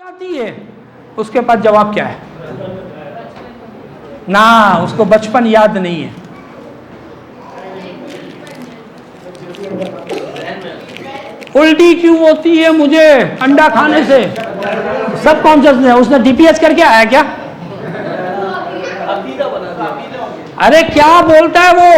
जाती है, उसके पास जवाब क्या है? ना, उसको बचपन याद नहीं है। उल्टी क्यों होती है मुझे अंडा खाने से? सब कॉन्शियसनेस, उसने डीपीएच करके आया क्या? अरे क्या बोलता है वो?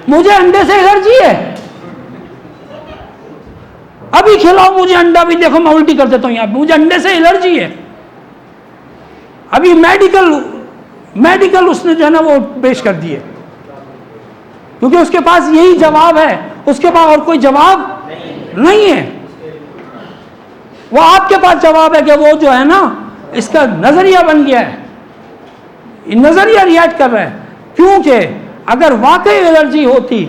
मुझे अंडे से एलर्जी है, अभी खिलाओ मुझे अंडा भी, देखो मैं उल्टी कर देता हूं यहाँ पे, मुझे अंडे से एलर्जी है। अभी मेडिकल उसने जो है ना वो पेश कर दिए, क्योंकि उसके पास यही जवाब है, उसके पास और कोई जवाब नहीं है। वो आपके पास जवाब है कि वो जो है ना इसका नजरिया बन गया है, नजरिया रिएक्ट कर रहा है। क्योंकि अगर वाकई एलर्जी होती,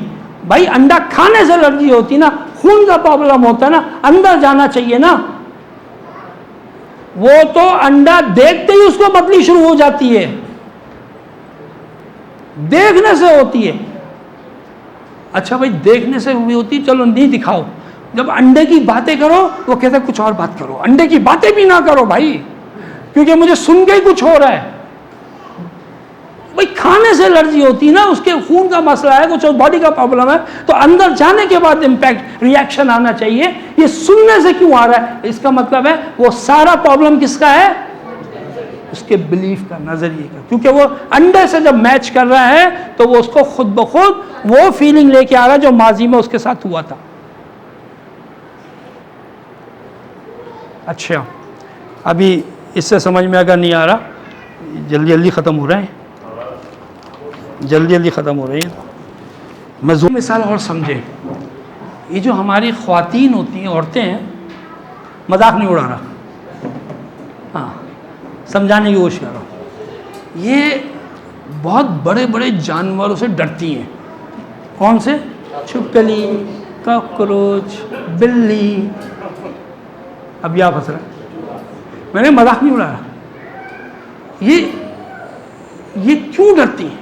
भाई अंडा खाने से एलर्जी होती ना, खून का प्रॉब्लम होता है ना, अंदर जाना चाहिए ना। वो तो अंडा देखते ही उसको बदली शुरू हो जाती है, देखने से होती है। अच्छा भाई देखने से भी होती, चलो नहीं दिखाओ, जब अंडे की बातें करो वो कहते हैं कुछ और बात करो, अंडे की बातें भी ना करो भाई, क्योंकि मुझे सुन के ही कुछ हो रहा है। भाई खाने से एलर्जी होती है ना, उसके खून का मसला है, कुछ बॉडी का प्रॉब्लम है, तो अंदर जाने के बाद इंपैक्ट रिएक्शन आना चाहिए। ये सुनने से क्यों आ रहा है? इसका मतलब है वो सारा प्रॉब्लम किसका है? उसके बिलीफ का, नजरिए का। क्योंकि वो अंडे से जब मैच कर रहा है तो वो उसको खुद ब खुद वो फीलिंग लेके आ रहा है जो माजी में उसके साथ हुआ था। अच्छा, अभी इससे समझ में अगर नहीं आ रहा, जल्दी जल्दी ख़त्म हो रहे हैं, जल्दी जल्दी ख़त्म हो रही है। मज़मून मिसाल और समझे, ये जो हमारी ख़वातीन होती हैं, औरतें हैं, मजाक नहीं उड़ा रहा, हाँ समझाने की कोशिश कर रहा हूँ। ये बहुत बड़े बड़े जानवरों से डरती हैं। कौन से? छिपकली, कॉकरोच, बिल्ली। अब यह फंस रहा है, मैंने मजाक नहीं उड़ा रहा। ये क्यों डरती हैं?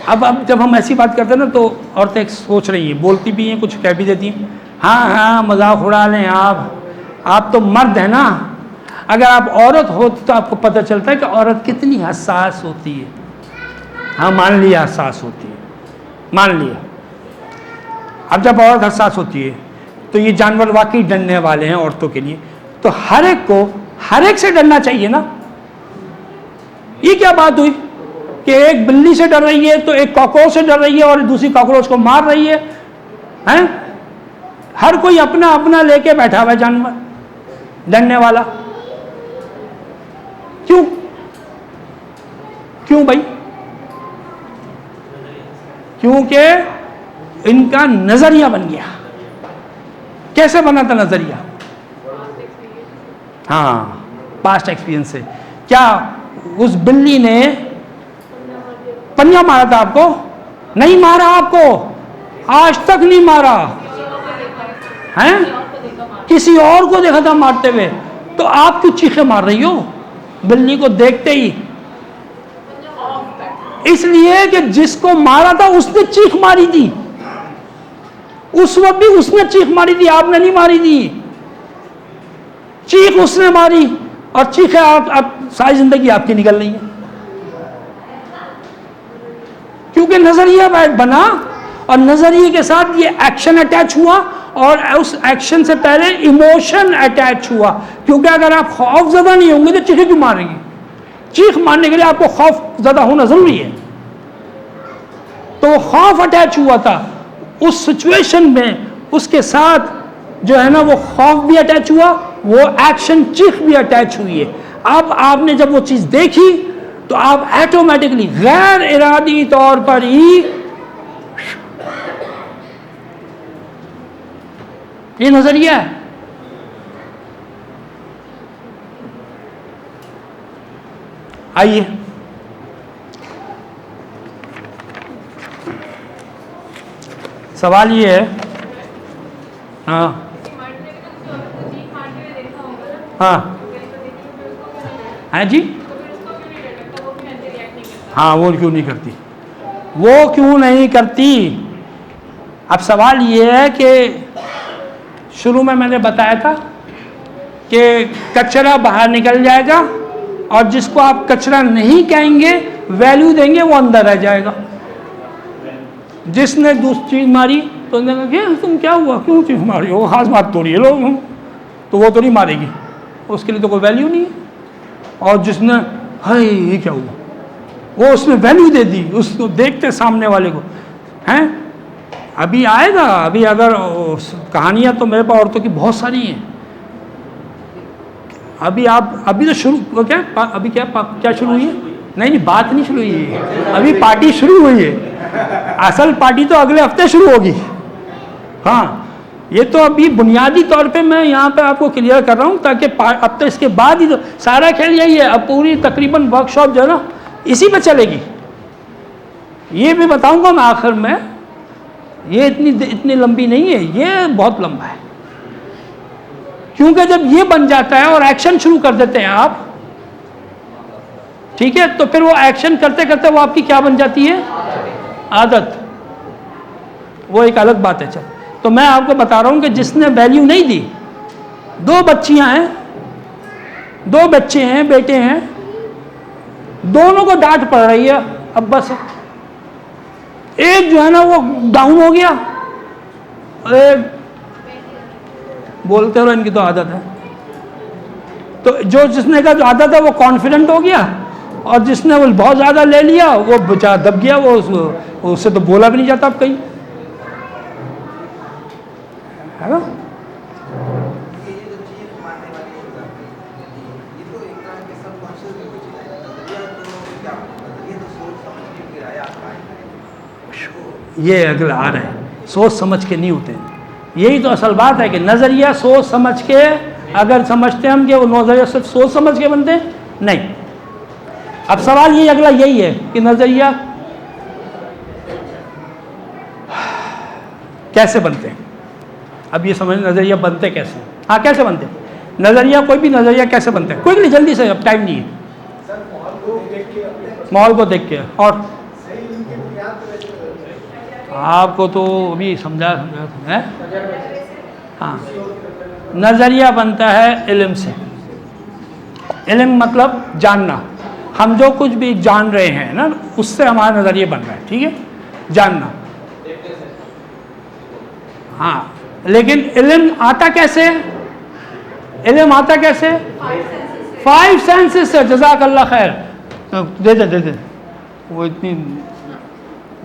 अब जब हम ऐसी बात करते हैं ना तो औरतें सोच रही हैं, बोलती भी हैं, कुछ कह भी देती हैं, हाँ हाँ मजाक उड़ा लें आप तो मर्द हैं ना। अगर आप औरत हो तो आपको पता चलता है कि औरत कितनी हसास होती है। हाँ मान लिया हसास होती है, मान लिया। अब जब औरत हसास होती है तो ये जानवर वाकई डरने वाले हैं औरतों के लिए, तो हर एक से डरना चाहिए ना। ये क्या बात हुई कि एक बिल्ली से डर रही है तो एक कॉकरोच से डर रही है और दूसरी कॉकरोच को मार रही है, हैं? हर कोई अपना अपना लेके बैठा हुआ है जानवर, डरने वाला। क्यों भाई? क्योंकि इनका नजरिया बन गया। कैसे बना था नजरिया? हाँ, पास्ट एक्सपीरियंस से। क्या उस बिल्ली ने पंजा मारा था आपको? नहीं मारा आपको, आज तक नहीं मारा हैं? किसी और को देखा था मारते हुए, तो आप क्यों चीखे मार रही हो बिल्ली को देखते ही? इसलिए कि जिसको मारा था उसने चीख मारी थी, उस वक्त भी उसने चीख मारी थी, आपने नहीं मारी थी। चीख उसने मारी और चीखें आप सारी जिंदगी आपकी निकल रही है, क्योंकि नजरिया बना और नजरिए के साथ ये एक्शन अटैच हुआ और उस एक्शन से पहले इमोशन अटैच हुआ। क्योंकि अगर आप खौफ ज़्यादा नहीं होंगे तो चीखें क्यों मारेंगे? चीख मारने के लिए आपको खौफ ज़्यादा होना जरूरी है। तो वो खौफ अटैच हुआ था उस सिचुएशन में, उसके साथ जो है ना वो खौफ भी अटैच हुआ, वो एक्शन चीख भी अटैच हुई है। अब आपने जब वो चीज़ देखी तो आप ऑटोमेटिकली गैर इरादी तौर पर ही ये नजरिया है। आइए सवाल ये है, हाँ हाँ जी, हाँ वो क्यों नहीं करती? वो क्यों नहीं करती? अब सवाल ये है कि शुरू में मैंने बताया था कि कचरा बाहर निकल जाएगा और जिसको आप कचरा नहीं कहेंगे, वैल्यू देंगे, वो अंदर रह जाएगा। जिसने दूसरी चीज़ मारी तो उन्होंने कहा तुम क्या हुआ, क्यों चीज़ मारी, वो खास बात थोड़ी है लोग, तो वो तो नहीं मारेगी, उसके लिए तो कोई वैल्यू नहीं है। और जिसने हाय ये क्या हुआ, वो उसने वैल्यू दे दी, उसको देखते सामने वाले को हैं। अभी आएगा, अभी अगर कहानियाँ तो मेरे पास औरतों की बहुत सारी हैं। अभी तो शुरू क्या, अभी क्या शुरू हुई है? नहीं, बात नहीं शुरू हुई है, अभी पार्टी शुरू हुई है। असल पार्टी तो अगले हफ्ते शुरू होगी। हाँ, ये तो अभी बुनियादी तौर पे मैं यहाँ पे आपको क्लियर कर रहा हूँ, ताकि अब तो इसके बाद ही तो सारा खेल यही है। अब पूरी तकरीबन वर्कशॉप जो है ना इसी पे चलेगी। ये भी बताऊंगा मैं आखिर में, ये इतनी लंबी नहीं है, ये बहुत लंबा है। क्योंकि जब ये बन जाता है और एक्शन शुरू कर देते हैं आप, ठीक है, तो फिर वो एक्शन करते करते वो आपकी क्या बन जाती है? आदत। वो एक अलग बात है। चल, तो मैं आपको बता रहा हूं कि जिसने वैल्यू नहीं दी, 2 बच्चियां हैं, 2 बच्चे हैं, बेटे हैं, दोनों को डांट पड़ रही है अब्बा से। एक जो है ना वो डाउन हो गया, अरे बोलते रहो, इनकी तो आदत है। तो जिसने का जो आदत है वो कॉन्फिडेंट हो गया, और जिसने वो बहुत ज़्यादा ले लिया वो बेचारा दब गया, वो उससे तो बोला भी नहीं जाता अब कहीं, है ना। ये अगला आ रहा है, सोच समझ के नहीं होते। यही तो असल बात है कि नज़रिया सोच समझ के, अगर समझते हम कि वो नज़रिया सिर्फ सोच समझ के बनते हैं, नहीं। अब सवाल ये अगला यही है कि नज़रिया कैसे बनते हैं। अब ये समझ, नज़रिया बनते कैसे? हाँ, कैसे बनते हैं नज़रिया? कोई भी नज़रिया कैसे बनते हैं? क्विकली, जल्दी से, अब टाइम नहीं है। माहौल को देख के, और आपको तो अभी समझा है। हाँ, नज़रिया बनता है इल्म से। इल्म मतलब जानना। हम जो कुछ भी जान रहे हैं ना, उससे हमारा नज़रिया बन रहा है, ठीक है, जानना। हाँ, लेकिन इल्म आता कैसे? इल्म आता कैसे? 5 सेंसेस से। जज़ाकल्लाह खैर, दे दे वो इतनी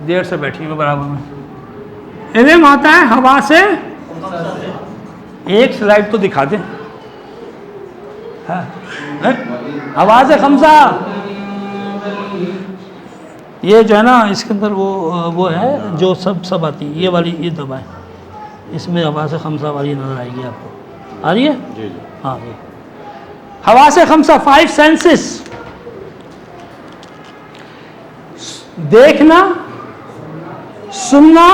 देर से बैठी है बराबर में। इल्म आता है हवा से। एक स्लाइड तो दिखा दे। हवा से खमसा, ये जो है ना इसके अंदर वो है जो सब आती है, ये वाली, ये दबाएं, इसमें हवा से खमसा वाली नजर आएगी आपको। आ रही है? जी जी। हाँ, हवा से खमसा, 5 सेंसेस। देखना, सुनना,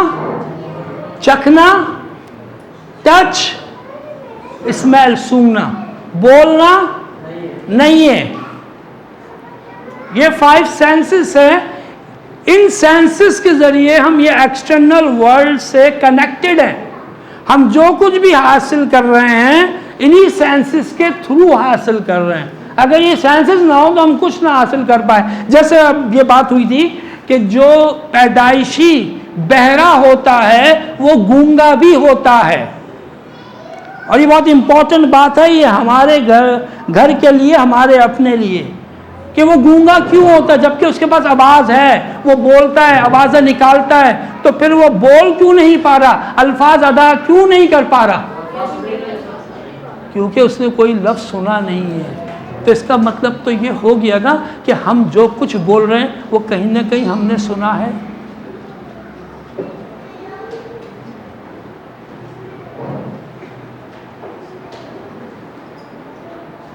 चखना, टच, स्मेल, सूंघना। बोलना नहीं है। ये 5 सेंसेस है। इन सेंसेस के जरिए हम ये एक्सटर्नल वर्ल्ड से कनेक्टेड हैं। हम जो कुछ भी हासिल कर रहे हैं इन्हीं सेंसेस के थ्रू हासिल कर रहे हैं। अगर ये सेंसेस ना हो तो हम कुछ ना हासिल कर पाए। जैसे अब ये बात हुई थी कि जो पैदाइशी बहरा होता है वो गूंगा भी होता है। और ये बहुत इंपॉर्टेंट बात है, ये हमारे घर के लिए, हमारे अपने लिए, कि वो गूंगा क्यों होता है जबकि उसके पास आवाज़ है, वो बोलता है, आवाज़ें निकालता है, तो फिर वो बोल क्यों नहीं पा रहा, अल्फाज अदा क्यों नहीं कर पा रहा? क्योंकि उसने कोई लफ्ज़ सुना नहीं है। तो इसका मतलब तो ये हो गया ना कि हम जो कुछ बोल रहे हैं वो कहीं ना कहीं हमने सुना है।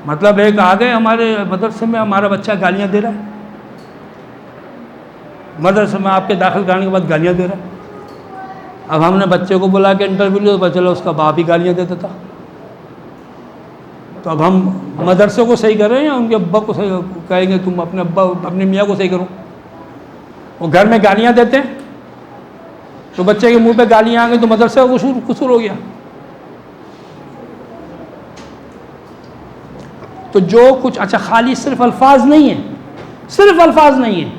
मतलब एक आ गए हमारे मदरसे में, हमारा बच्चा गालियाँ दे रहा है, मदरसे में आपके दाखिल कराने के बाद गालियाँ दे रहा है। अब हमने बच्चे को बुला के इंटरव्यू लिया, तो पता चला उसका बाप ही गालियाँ देता था। तो अब हम मदरसे को सही कर रहे हैं या उनके अब्बा को सही कहेंगे तुम अपने अब्बा अपने मियाँ को सही करो? वो घर में गालियाँ देते हैं तो बच्चे के मुंह पे गालियाँ आ गई तो मदरसे का कसूर हो गया। तो जो कुछ, अच्छा खाली सिर्फ अल्फाज नहीं है, सिर्फ अल्फाज नहीं है,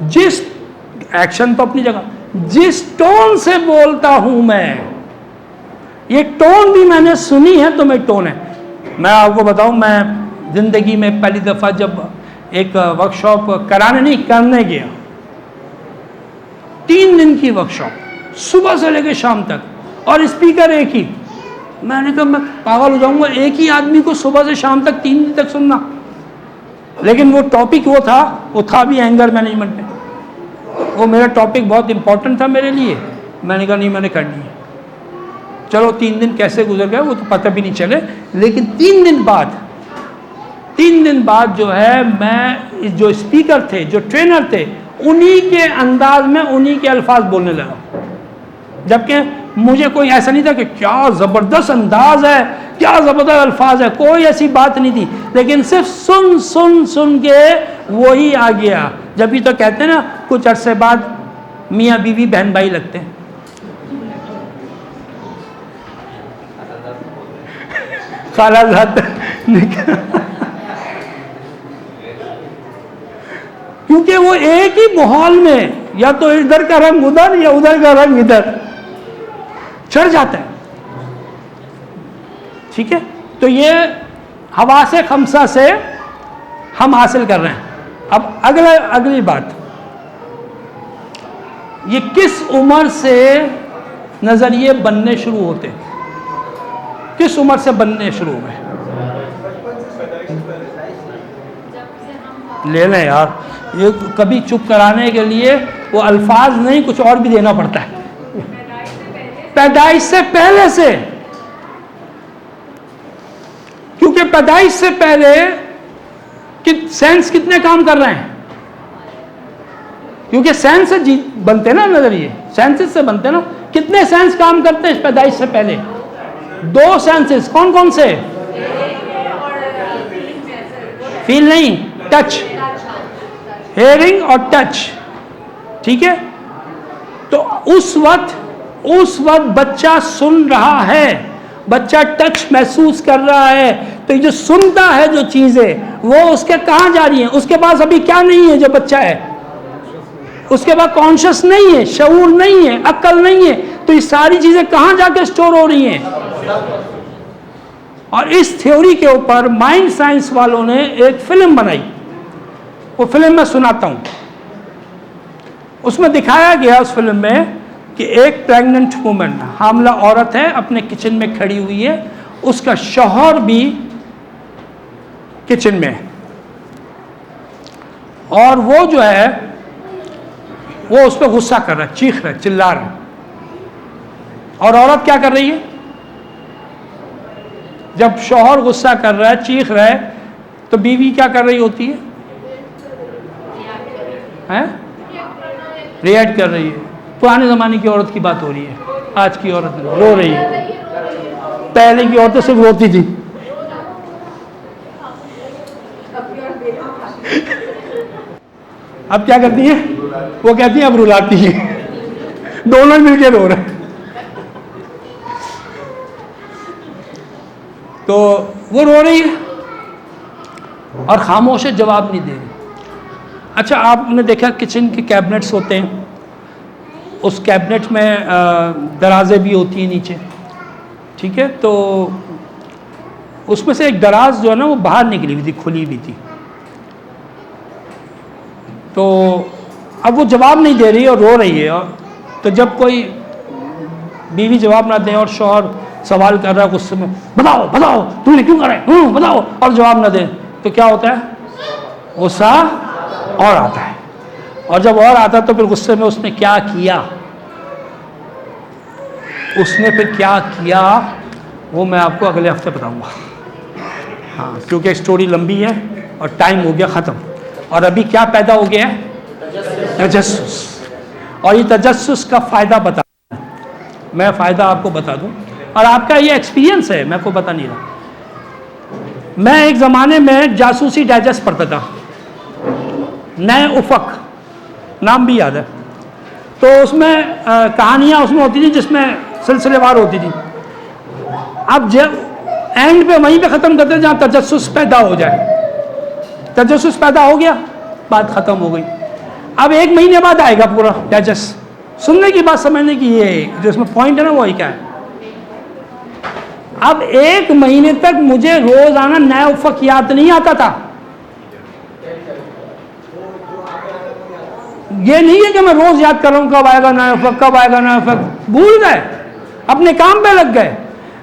जिस एक्शन तो अपनी जगह, जिस टोन से बोलता हूं मैं, ये टोन भी मैंने सुनी है तो मैं टोन है। मैं आपको बताऊं, मैं जिंदगी में पहली दफा जब एक वर्कशॉप कराने नहीं करने गया, 3 दिन की वर्कशॉप, सुबह से लेकर शाम तक, और स्पीकर एक ही। मैंने कहा मैं पागल हो जाऊंगा, एक ही आदमी को सुबह से शाम तक 3 दिन तक सुनना। लेकिन वो टॉपिक वो था भी एंगर मैनेजमेंट में। वो मेरा टॉपिक बहुत इंपॉर्टेंट था मेरे लिए। मैंने कहा नहीं, मैंने करनी है। चलो 3 दिन कैसे गुजर गए वो तो पता भी नहीं चले, लेकिन 3 दिन बाद जो है, मैं जो स्पीकर थे, जो ट्रेनर थे, उन्हीं के अंदाज में उन्हीं के अल्फाज बोलने लगा। जबकि मुझे कोई ऐसा नहीं था कि क्या ज़बरदस्त अंदाज है, क्या ज़बरदस्त अल्फाज है, कोई ऐसी बात नहीं थी। लेकिन सिर्फ सुन सुन सुन के वही आ गया। जब भी तो कहते हैं ना, कुछ अरसे बाद मियाँ बीवी बहन भाई लगते हैं। खालाजाद क्योंकि वो एक ही माहौल में, या तो इधर का रंग उधर या उधर का रंग इधर चढ़ जाता है। ठीक है, तो ये हवासे खमसा से हम हासिल कर रहे हैं। अब अगली बात, ये किस उम्र से नजरिए बनने शुरू होते, किस उम्र से बनने शुरू हुए? ले लें यार, ये कभी चुप कराने के लिए वो अल्फाज नहीं, कुछ और भी देना पड़ता है। पैदाइश से पहले से, क्योंकि पैदाइश से पहले कि सेंस कितने काम कर रहे हैं, क्योंकि सेंस से बनते ना नजरिए, सेंसेस से बनते ना। कितने सेंस काम करते हैं पैदाइश से पहले? 2 सेंसेस। कौन कौन से? फील नहीं, टच, हेयरिंग और टच। ठीक है, तो उस वक्त बच्चा सुन रहा है, बच्चा टच महसूस कर रहा है। तो ये जो सुनता है जो चीजें, वो उसके कहाँ जा रही हैं? उसके पास अभी क्या नहीं है जो बच्चा है, उसके पास कॉन्शियस नहीं है, शऊर नहीं है, अक्ल नहीं है। तो ये सारी चीजें कहाँ जाके स्टोर हो रही हैं? और इस थ्योरी के ऊपर माइंड साइंस वालों ने एक फिल्म बनाई। वो फिल्म मैं सुनाता हूं। उसमें दिखाया गया, उस फिल्म में, कि एक प्रेग्नेंट वुमन, हामला औरत है, अपने किचन में खड़ी हुई है, उसका शौहर भी किचन में है, और वो जो है वो उस पर गुस्सा कर रहा है, चीख रहा है, चिल्ला रहा है। और औरत क्या कर रही है? जब शौहर गुस्सा कर रहा है, चीख रहा है, तो बीवी क्या कर रही होती है? रिएक्ट कर रही है। पुराने ज़माने की औरत की बात हो रही है, आज की औरत रो रही है। पहले की औरतें सिर्फ रोती थी। अब क्या करती है? वो कहती है अब रुलाती है। दोनों मिलकर रो रहे हैं। तो वो रो रही है और खामोश है, जवाब नहीं दे रही। अच्छा, आपने देखा किचन के कैबिनेट्स होते हैं, उस कैबिनेट में दराजें भी होती हैं नीचे। ठीक है, तो उसमें से एक दराज जो है ना, वो बाहर निकली हुई थी, खुली हुई थी। तो अब वो जवाब नहीं दे रही और रो रही है। और तो जब कोई बीवी जवाब ना दे और शौहर सवाल कर रहा है गुस्से में, बताओ बताओ तुमने क्यों करा है, बताओ, और जवाब ना दे, तो क्या होता है? गुस्सा और आता है। और जब और आता है तो फिर गुस्से में उसने क्या किया, वो मैं आपको अगले हफ्ते बताऊंगा। हाँ, क्योंकि स्टोरी लंबी है और टाइम हो गया ख़त्म। और अभी क्या पैदा हो गया है? तजस्सुस। और ये तजस्सुस का फ़ायदा बता, मैं फ़ायदा आपको बता दूं, और आपका ये एक्सपीरियंस है, मैं को बता नहीं रहा। मैं एक ज़माने में जासूसी डाइजेस्ट पढ़ता था, नए उफ़क़ नाम भी याद है। तो उसमें कहानियाँ उसमें होती थी जिसमें सिलसिलेवार होती थी। अब जब एंड पे वहीं पे ख़त्म करते हैं जहाँ तजस्सुस पैदा हो जाए। तजस्सुस पैदा हो गया, बात ख़त्म हो गई। अब 1 महीने बाद आएगा पूरा डाइजेस्ट। सुनने की बात समझने की, ये जो इसमें पॉइंट है ना, वही क्या है। अब 1 महीने तक मुझे रोज़ाना नया उफ़क़ याद नहीं आता था। ये नहीं है कि मैं रोज़ याद कर रहा हूँ कब आएगा नया उफ़क़, कब आएगा नया उफ़क़। भूल गए, अपने काम पे लग गए।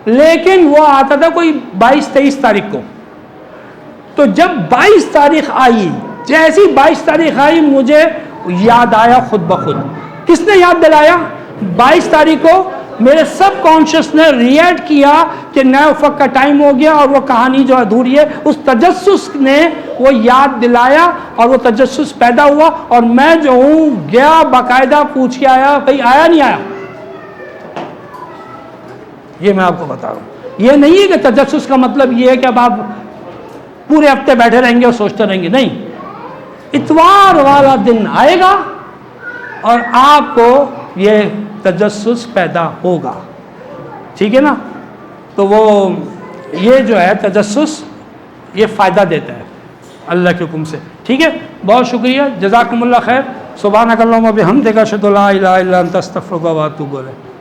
लेकिन वो आता था कोई 22-23 तारीख को। तो जब 22 तारीख आई, जैसी 22 तारीख आई, मुझे याद आया खुद ब खुद। किसने याद दिलाया? 22 तारीख को मेरे सब कॉन्शियस ने रिएक्ट किया कि नए उफ़क़ का टाइम हो गया और वो कहानी जो अधूरी है, उस तजस्सुस ने वो याद दिलाया और वो तजस्सुस पैदा हुआ। और मैं जो हूँ गया, बाकायदा पूछ के आया, भाई आया नहीं आया। ये मैं आपको बता रहा हूँ। ये नहीं है कि तजस्सुस का मतलब ये है कि अब आप पूरे हफ्ते बैठे रहेंगे और सोचते रहेंगे, नहीं। इतवार वाला दिन आएगा और आपको ये तजस्सुस पैदा होगा, ठीक है ना। तो वो ये जो है तजस्सुस, ये फ़ायदा देता है अल्लाह के हुक्म से, ठीक है। बहुत शुक्रिया, जज़ाकुमुल्लाह खैर। सुब्हानकल्लाहुम्मा व बिहम्दिका अशहदु अल्ला इलाहा इल्ला अंता अस्तगफिरुका व अतूबु इलैक।